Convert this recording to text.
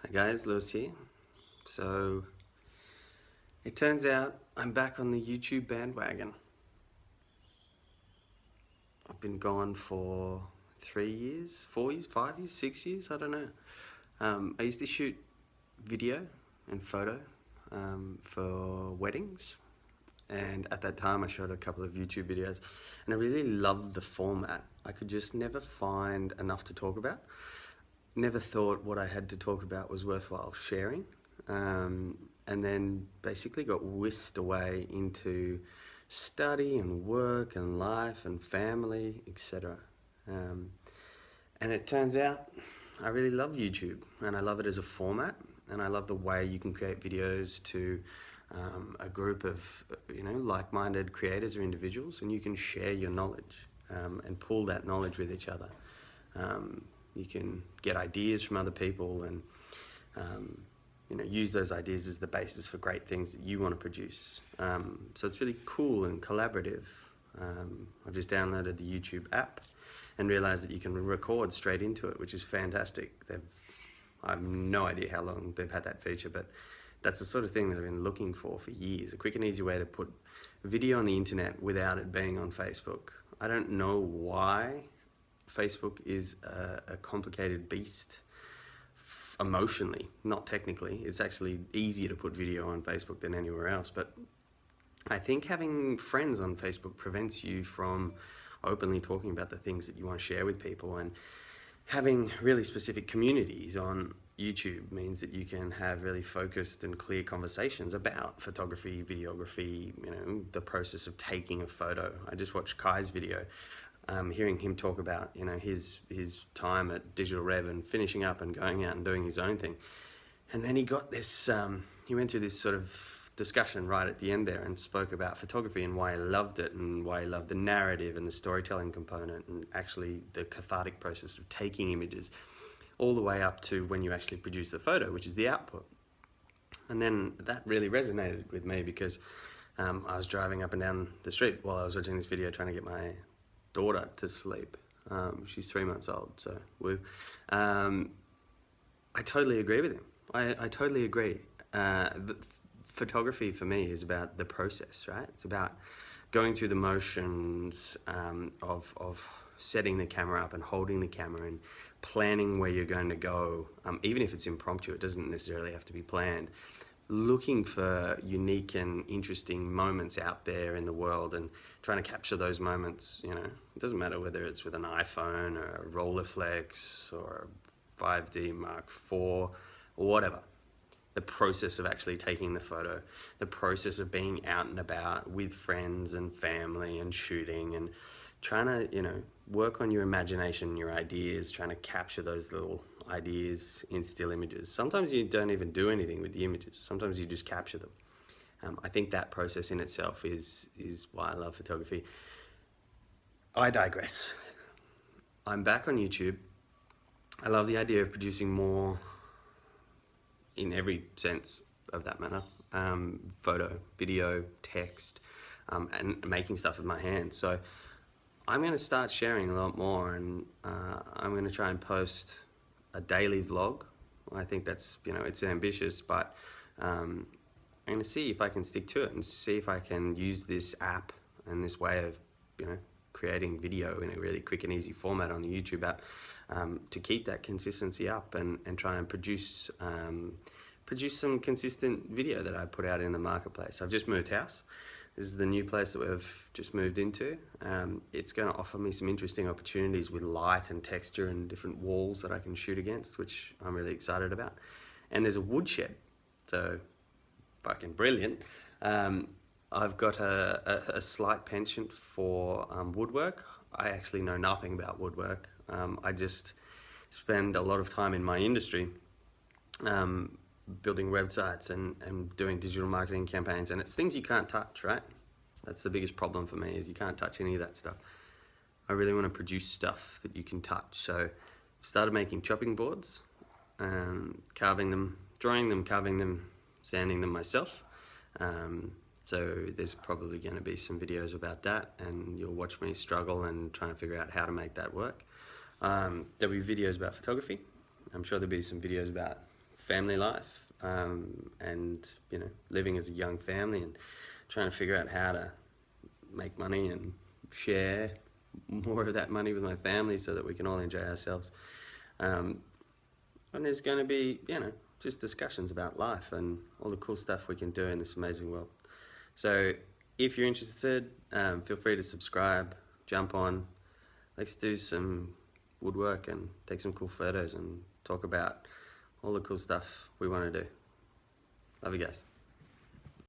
Hi guys, Lewis here. So it turns out I'm back on the YouTube bandwagon. I've been gone for 3 years, 4 years, 5 years, 6 years, I don't know. I used to shoot video and photo for weddings, and at that time I shot a couple of YouTube videos, and I really loved the format. I could just never find enough to talk about. Never thought what I had to talk about was worthwhile sharing, and then basically got whisked away into study and work and life and family, etc. And it turns out I really love YouTube, and I love it as a format, and I love the way you can create videos to a group of like-minded creators or individuals, and you can share your knowledge and pool that knowledge with each other. You can get ideas from other people and use those ideas as the basis for great things that you want to produce. So it's really cool and collaborative. I've just downloaded the YouTube app and realized that you can record straight into it, which is fantastic. I have no idea how long they've had that feature, but that's the sort of thing that I've been looking for years. A quick and easy way to put video on the internet without it being on Facebook. I don't know why Facebook is a complicated beast emotionally, not technically. It's actually easier to put video on Facebook than anywhere else, but I think having friends on Facebook prevents you from openly talking about the things that you want to share with people, and having really specific communities on YouTube means that you can have really focused and clear conversations about photography, videography, the process of taking a photo. I just watched Kai's video, hearing him talk about his time at Digital Rev and finishing up and going out and doing his own thing. And then he got this, he went through this sort of discussion right at the end there and spoke about photography and why he loved it and why he loved the narrative and the storytelling component and actually the cathartic process of taking images, all the way up to when you actually produce the photo, which is the output. And then that really resonated with me because I was driving up and down the street while I was watching this video trying to get my daughter to sleep. She's 3 months old, so woo. I totally agree with him. I totally agree. Photography for me is about the process, right? It's about going through the motions of setting the camera up and holding the camera and planning where you're going to go. Even if it's impromptu, it doesn't necessarily have to be planned. Looking for unique and interesting moments out there in the world and trying to capture those moments. It doesn't matter whether it's with an iPhone or a Rolleiflex or a 5D Mark IV or whatever. The process of actually taking the photo, the process of being out and about with friends and family and shooting and trying to, work on your imagination, your ideas, trying to capture those little ideas in still images. Sometimes you don't even do anything with the images. Sometimes you just capture them. I think that process in itself is why I love photography. I digress. I'm back on YouTube. I love the idea of producing more in every sense of that matter. Photo, video, text, and making stuff with my hands. So I'm going to start sharing a lot more, and I'm going to try and post a daily vlog. I think that's, it's ambitious, but I'm going to see if I can stick to it and see if I can use this app and this way of, creating video in a really quick and easy format on the YouTube app to keep that consistency up and try and produce some consistent video that I put out in the marketplace. I've just moved house. This is the new place that we've just moved into. It's going to offer me some interesting opportunities with light and texture and different walls that I can shoot against, which I'm really excited about. And there's a woodshed, so fucking brilliant. I've got a slight penchant for woodwork. I actually know nothing about woodwork. I just spend a lot of time in my industry building websites and doing digital marketing campaigns, and it's things you can't touch, right? That's the biggest problem for me, is you can't touch any of that stuff. I really want to produce stuff that you can touch. So I started making chopping boards, carving them, drawing them, carving them, sanding them myself. So there's probably going to be some videos about that, and you'll watch me struggle and try and figure out how to make that work. There'll be videos about photography. I'm sure there'll be some videos about family life, and you know, living as a young family and trying to figure out how to make money and share more of that money with my family so that we can all enjoy ourselves. And there's going to be, you know, just discussions about life and all the cool stuff we can do in this amazing world. So if you're interested, feel free to subscribe, jump on. Let's do some woodwork and take some cool photos and talk about all the cool stuff we want to do. Love you guys.